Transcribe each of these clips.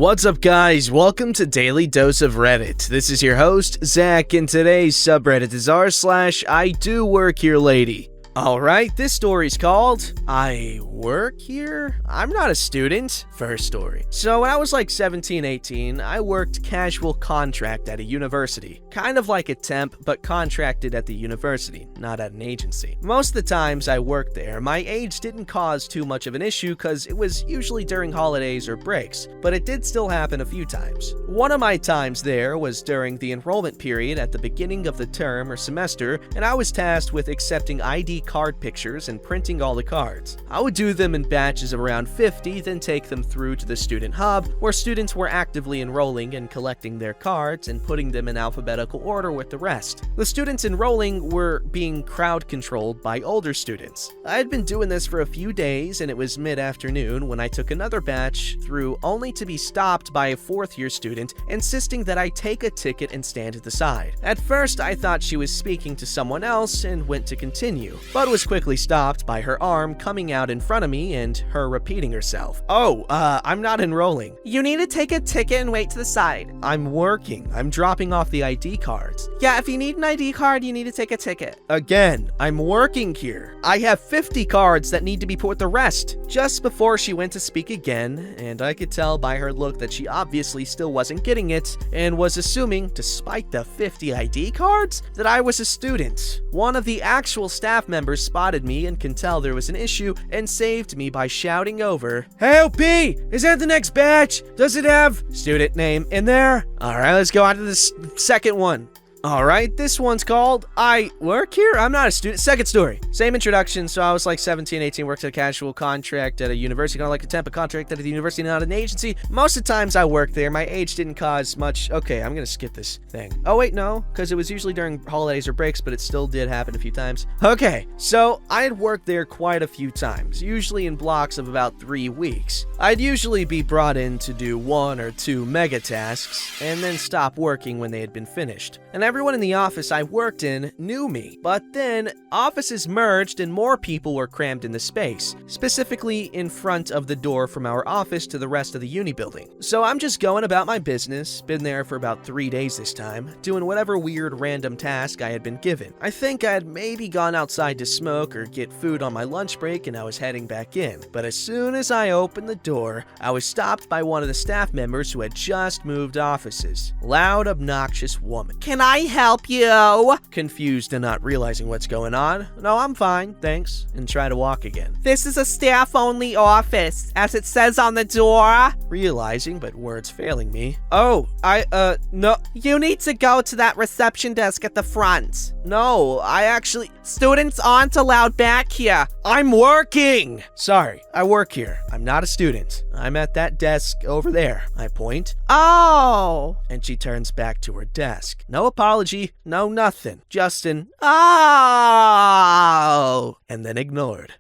What's up, guys? Welcome to Daily Dose of Reddit. This is your host, Zach, and today's subreddit is r/IDoWorkHereLady. Alright, this story's called I Work Here? I'm Not a Student. First story. So when I was like 17, 18, I worked casual contract at a university. Kind of like a temp, but contracted at the university, not at an agency. Most of the times I worked there, my age didn't cause too much of an issue because it was usually during holidays or breaks, but it did still happen a few times. One of my times there was during the enrollment period at the beginning of the term or semester, and I was tasked with accepting ID card pictures and printing all the cards. I would do them in batches of around 50, then take them through to the student hub, where students were actively enrolling and collecting their cards and putting them in alphabetical order with the rest. The students enrolling were being crowd controlled by older students. I had been doing this for a few days, and it was mid-afternoon when I took another batch through, only to be stopped by a fourth-year student insisting that I take a ticket and stand at the side. At first, I thought she was speaking to someone else and went to continue, but was quickly stopped by her arm coming out in front of me and her repeating herself. I'm not enrolling. You need to take a ticket and wait to the side. I'm working. I'm dropping off the ID cards. Yeah, if you need an ID card, you need to take a ticket. Again, I'm working here. I have 50 cards that need to be put with the rest. Just before she went to speak again, and I could tell by her look that she obviously still wasn't getting it, and was assuming, despite the 50 ID cards, that I was a student. One of the actual staff members spotted me and can tell there was an issue and saved me by shouting over, "Hey, OP, is that the next batch? Does it have student name in there?" Alright, let's go on to this second one. Alright, this one's called I Work Here? I'm Not a Student. Second story. Same introduction, so I was like 17, 18, worked at a casual contract at a university, kind of like a temp, a contract at the university, not an agency. Most of the times I worked there, my age didn't cause much. Okay, I'm gonna skip this thing. Oh wait, no, because it was usually during holidays or breaks, but it still did happen a few times. Okay, so I had worked there quite a few times, usually in blocks of about 3 weeks. I'd usually be brought in to do 1 or 2 mega tasks, and then stop working when they had been finished. And everyone in the office I worked in knew me, but then offices merged and more people were crammed in the space, specifically in front of the door from our office to the rest of the uni building. So I'm just going about my business, been there for about 3 days this time, doing whatever weird random task I had been given. I think I had maybe gone outside to smoke or get food on my lunch break and I was heading back in. But as soon as I opened the door, I was stopped by one of the staff members who had just moved offices. Loud, obnoxious woman. Can I help you? Confused and not realizing what's going on. No, I'm fine, thanks, and try to walk again. This is a staff-only office, as it says on the door. Realizing, but words failing me. No. You need to go to that reception desk at the front. No, Students aren't allowed back here. I'm working! Sorry, I work here. I'm not a student. I'm at that desk over there. I point. Oh. And she turns back to her desk. No apology, no nothing. Justin. Oh. And then ignored.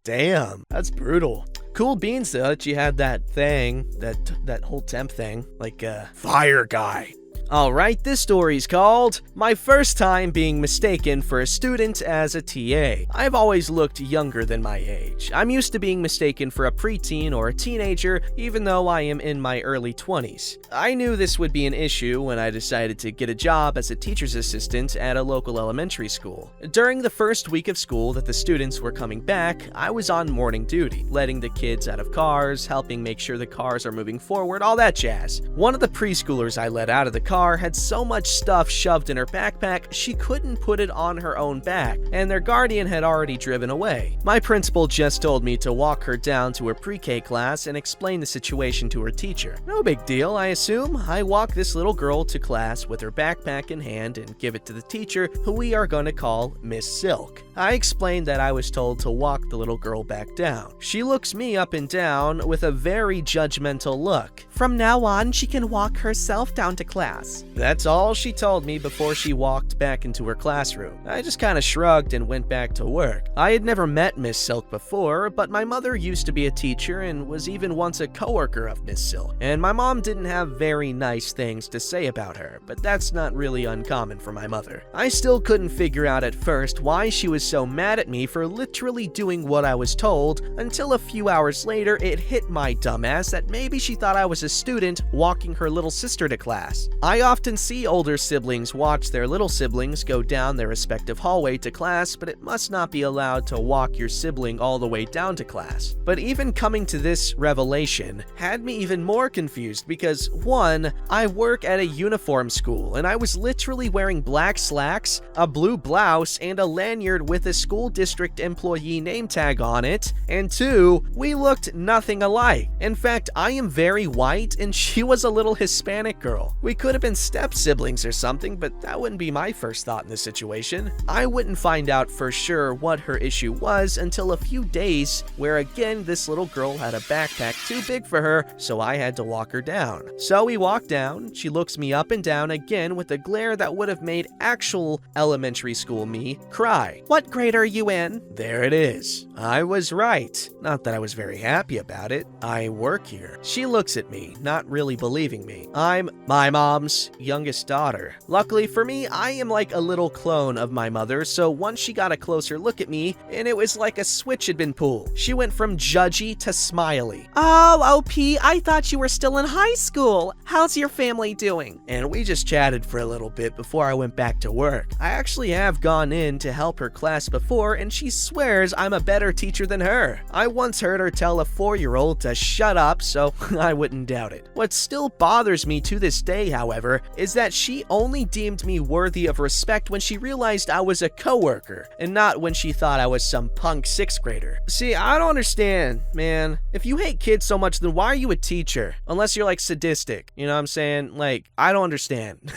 Damn, that's brutal. Cool beans though that you had that thing, that whole temp thing, like fire guy. Alright, this story's called My First Time Being Mistaken for a Student as a TA. I've always looked younger than my age. I'm used to being mistaken for a preteen or a teenager, even though I am in my early 20s. I knew this would be an issue when I decided to get a job as a teacher's assistant at a local elementary school. During the first week of school that the students were coming back, I was on morning duty, letting the kids out of cars, helping make sure the cars are moving forward, all that jazz. One of the preschoolers I let out of the car had so much stuff shoved in her backpack she couldn't put it on her own back, and their guardian had already driven away. My principal just told me to walk her down to her pre-K class and explain the situation to her teacher. No big deal, I assume. I walk this little girl to class with her backpack in hand and give it to the teacher, who we are going to call Miss Silk. I explained that I was told to walk the little girl back down. She looks me up and down with a very judgmental look. From now on, she can walk herself down to class. That's all she told me before she walked back into her classroom. I just kind of shrugged and went back to work. I had never met Miss Silk before, but my mother used to be a teacher and was even once a coworker of Miss Silk. And my mom didn't have very nice things to say about her, but that's not really uncommon for my mother. I still couldn't figure out at first why she was was so mad at me for literally doing what I was told, until a few hours later it hit my dumbass that maybe she thought I was a student walking her little sister to class. I often see older siblings watch their little siblings go down their respective hallway to class, but it must not be allowed to walk your sibling all the way down to class. But even coming to this revelation had me even more confused because 1, I work at a uniform school and I was literally wearing black slacks, a blue blouse, and a lanyard with a school district employee name tag on it, and 2, we looked nothing alike. In fact, I am very white and she was a little Hispanic girl. We could have been step siblings or something, but that wouldn't be my first thought in this situation. I wouldn't find out for sure what her issue was until a few days, where again this little girl had a backpack too big for her, so I had to walk her down. So we walked down, she looks me up and down again with a glare that would have made actual elementary school me cry. What grade are you in? There it is. I was right. Not that I was very happy about it. I work here. She looks at me, not really believing me. I'm my mom's youngest daughter. Luckily for me, I am like a little clone of my mother, so once she got a closer look at me, and it was like a switch had been pulled. She went from judgy to smiley. Oh, OP, I thought you were still in high school. How's your family doing? And we just chatted for a little bit before I went back to work. I actually have gone in to help her class before, and she swears I'm a better teacher than her. I once heard her tell a 4-year-old to shut up, so I wouldn't doubt it. What still bothers me to this day, however, is that she only deemed me worthy of respect when she realized I was a coworker, and not when she thought I was some punk 6th grader. See, I don't understand, man. If you hate kids so much, then why are you a teacher? Unless you're like sadistic, you know what I'm saying? Like, I don't understand.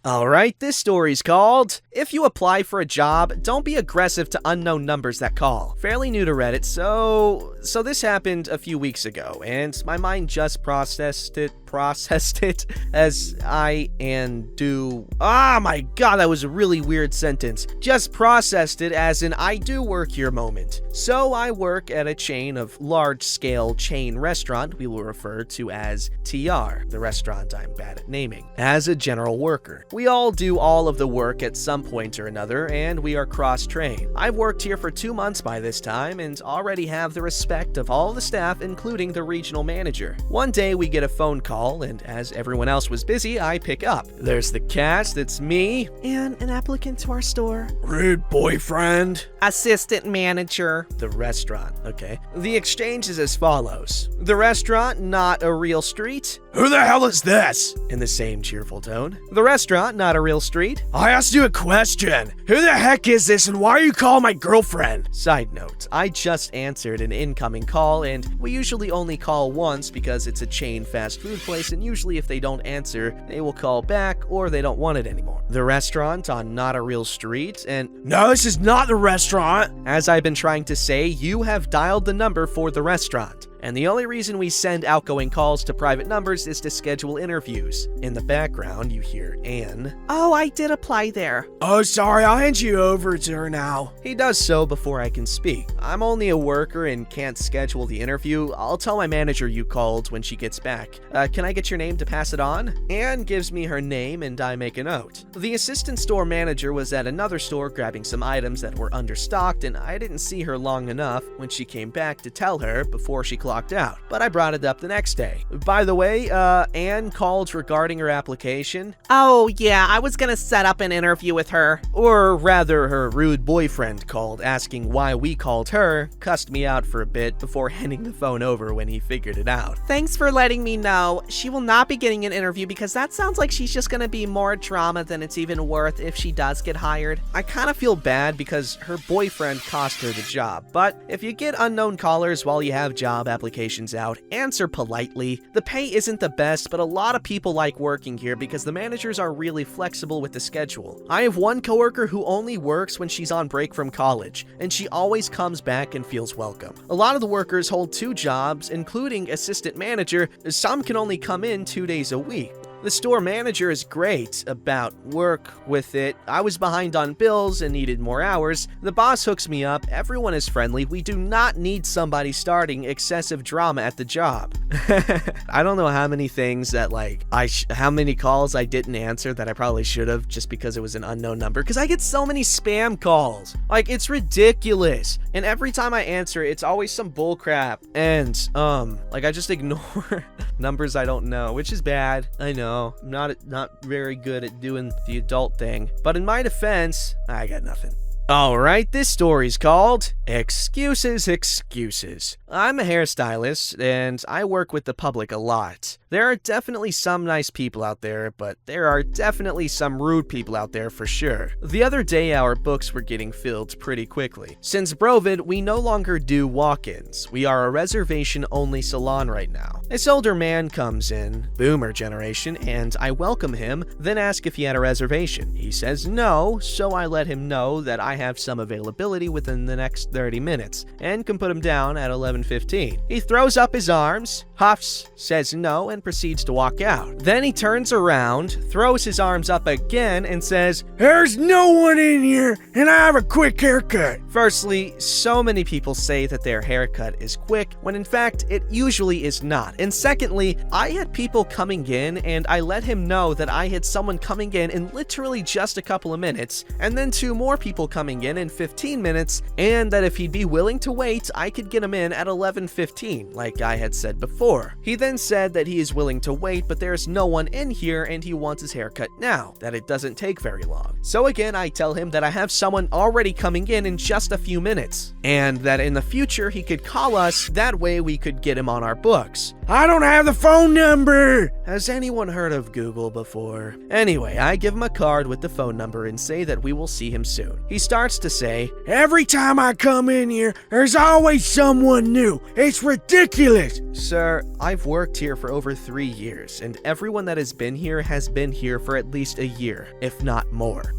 Alright, this story's called If You Apply for a Job, Don't Be Aggressive to Unknown Numbers That Call. Fairly new to Reddit, so this happened a few weeks ago, and my mind just processed it as I and do. Ah, my god, that was a really weird sentence. Just processed it as an I do work here moment. So I work at a chain of large-scale chain restaurant we will refer to as TR, the restaurant I'm bad at naming, as a general worker. We all do all of the work at some point or another, and we are cross-trained. I've worked here for 2 months by this time and already have the respect of all the staff, including the regional manager. One day we get a phone call, and as everyone else was busy, I pick up. There's the cast, it's me, And an applicant to our store. rude boyfriend, Assistant manager. the restaurant, okay. The exchange is as follows. The restaurant, not a real street. Who the hell is this? In the same cheerful tone. The restaurant, not a real street. I asked you a question. Who the heck is this and why are you calling my girlfriend? Side note, I just answered an incoming call, and we usually only call once because it's a chain fast food place, and usually if they don't answer, they will call back or they don't want it anymore. The restaurant on not a real street, and no, this is not the restaurant. As I've been trying to say, you have dialed the number for the restaurant. And the only reason we send outgoing calls to private numbers is to schedule interviews. In the background, you hear Anne. Oh, I did apply there. Oh, sorry, I'll hand you over to her now. He does so before I can speak. I'm only a worker and can't schedule the interview. I'll tell my manager you called when she gets back. Can I get your name to pass it on? Anne gives me her name and I make a note. The assistant store manager was at another store grabbing some items that were understocked, and I didn't see her long enough when she came back to tell her before she clocked out, but I brought it up the next day. By the way, Anne called regarding her application. Oh, yeah, I was gonna set up an interview with her. Or rather, her rude boyfriend called asking why we called her, cussed me out for a bit before handing the phone over when he figured it out. Thanks for letting me know. She will not be getting an interview because that sounds like she's just gonna be more drama than it's even worth if she does get hired. I kind of feel bad because her boyfriend cost her the job, but if you get unknown callers while you have job applications out, answer politely. The pay isn't the best, but a lot of people like working here because the managers are really flexible with the schedule. I have one coworker who only works when she's on break from college, and she always comes back and feels welcome. A lot of the workers hold 2 jobs, including assistant manager. Some can only come in 2 days a week. The store manager is great about work with it. I was behind on bills and needed more hours. The boss hooks me up. Everyone is friendly. We do not need somebody starting excessive drama at the job. I don't know how many things that how many calls I didn't answer that I probably should have just because it was an unknown number, because I get so many spam calls. Like, it's ridiculous. And every time I answer, it's always some bullcrap. And I just ignore numbers I don't know, which is bad. I know. I'm not very good at doing the adult thing. But in my defense, I got nothing. Alright, this story's called Excuses, Excuses. I'm a hairstylist, and I work with the public a lot. There are definitely some nice people out there, but there are definitely some rude people out there for sure. The other day, our books were getting filled pretty quickly. Since Brovid, we no longer do walk-ins. We are a reservation-only salon right now. This older man comes in, boomer generation, and I welcome him, then ask if he had a reservation. He says no, so I let him know that I have some availability within the next 30 minutes, and can put him down at 11:15. He throws up his arms, huffs, says no, and proceeds to walk out. Then he turns around, throws his arms up again, and says, "There's no one in here, and I have a quick haircut." Firstly, so many people say that their haircut is quick, when in fact, it usually is not. And secondly, I had people coming in, and I let him know that I had someone coming in literally just a couple of minutes, and then 2 more people coming in 15 minutes, and that if he'd be willing to wait, I could get him in at 11:15, like I had said before. He then said that he is willing to wait, but there's no one in here and he wants his haircut now, that it doesn't take very long. So again, I tell him that I have someone already coming in just a few minutes, and that in the future he could call us, that way we could get him on our books. "I don't have the phone number." Has anyone heard of Google before? Anyway, I give him a card with the phone number and say that we will see him soon. He starts to say, "Every time I come in here, there's always someone new. It's ridiculous." Sir, I've worked here for over 3 years, and everyone that has been here for at least a year, if not more.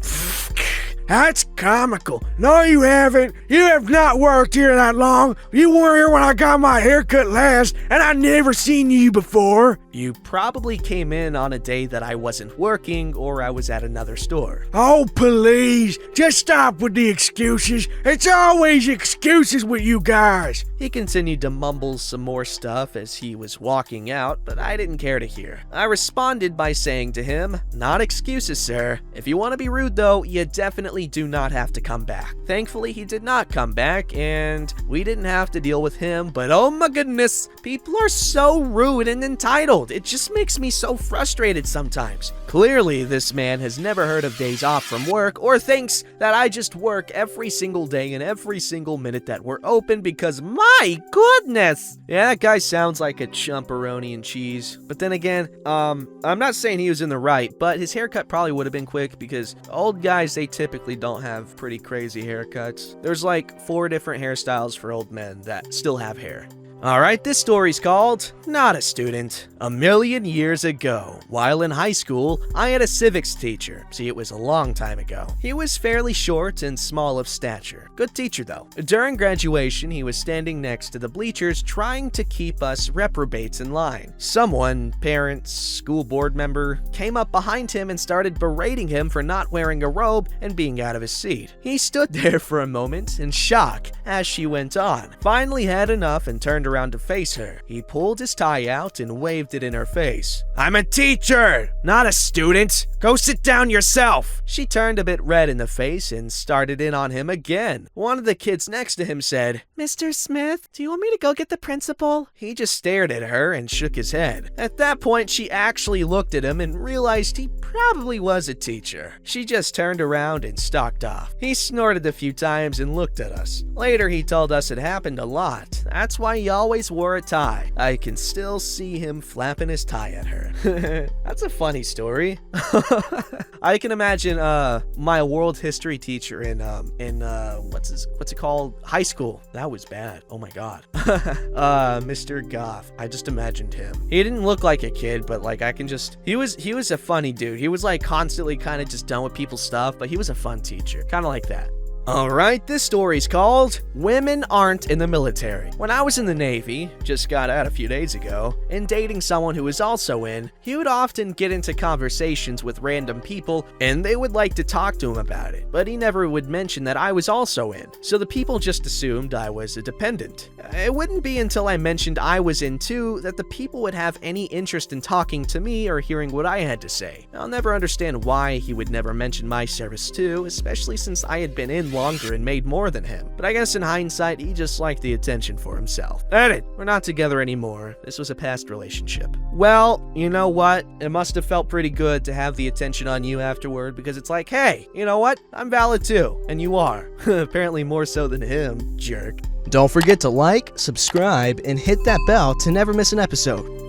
That's comical. No, you haven't. You have not worked here that long. You weren't here when I got my haircut last, and I never seen you before. You probably came in on a day that I wasn't working, or I was at another store. Oh, please. Just stop with the excuses. It's always excuses with you guys. He continued to mumble some more stuff as he was walking out, but I didn't care to hear. I responded by saying to him, "Not excuses, sir. If you want to be rude though, you definitely do not have to come back." Thankfully, he did not come back, and we didn't have to deal with him, but oh my goodness, people are so rude and entitled. It just makes me so frustrated sometimes. Clearly, this man has never heard of days off from work, or thinks that I just work every single day and every single minute that we're open, because my goodness! Yeah, that guy sounds like a chumperoni and cheese. But then again, I'm not saying he was in the right, but his haircut probably would have been quick, because old guys, they typically don't have pretty crazy haircuts. There's like 4 different hairstyles for old men that still have hair. Alright, this story's called Not a Student. A million years ago, while in high school, I had a civics teacher. See, it was a long time ago. He was fairly short and small of stature. Good teacher, though. During graduation, he was standing next to the bleachers trying to keep us reprobates in line. Someone, parents, school board member, came up behind him and started berating him for not wearing a robe and being out of his seat. He stood there for a moment in shock as she went on, finally had enough and turned around to face her. He pulled his tie out and waved it in her face. "I'm a teacher, not a student. Go sit down yourself." She turned a bit red in the face and started in on him again. One of the kids next to him said, "Mr. Smith, do you want me to go get the principal?" He just stared at her and shook his head. At that point, she actually looked at him and realized he probably was a teacher. She just turned around and stalked off. He snorted a few times and looked at us. Later, he told us it happened a lot. That's why he always wore a tie. I can still see him flapping his tie at her. That's a funny story. I can imagine my world history teacher in what's it called? High school. That was bad. Oh my god. Mr. Goff. I just imagined him. He didn't look like a kid, but like he was a funny dude. He was like constantly kind of just done with people's stuff, but he was a fun teacher. Kind of like that. Alright, this story's called Women Aren't in the Military. When I was in the Navy, just got out a few days ago, and dating someone who was also in, he would often get into conversations with random people and they would like to talk to him about it, but he never would mention that I was also in, so the people just assumed I was a dependent. It wouldn't be until I mentioned I was in too that the people would have any interest in talking to me or hearing what I had to say. I'll never understand why he would never mention my service too, especially since I had been in longer and made more than him. But I guess in hindsight, he just liked the attention for himself. Edit! We're not together anymore. This was a past relationship. Well, you know what? It must have felt pretty good to have the attention on you afterward, because it's like, hey, you know what? I'm valid too. And you are. Apparently more so than him, jerk. Don't forget to like, subscribe, and hit that bell to never miss an episode.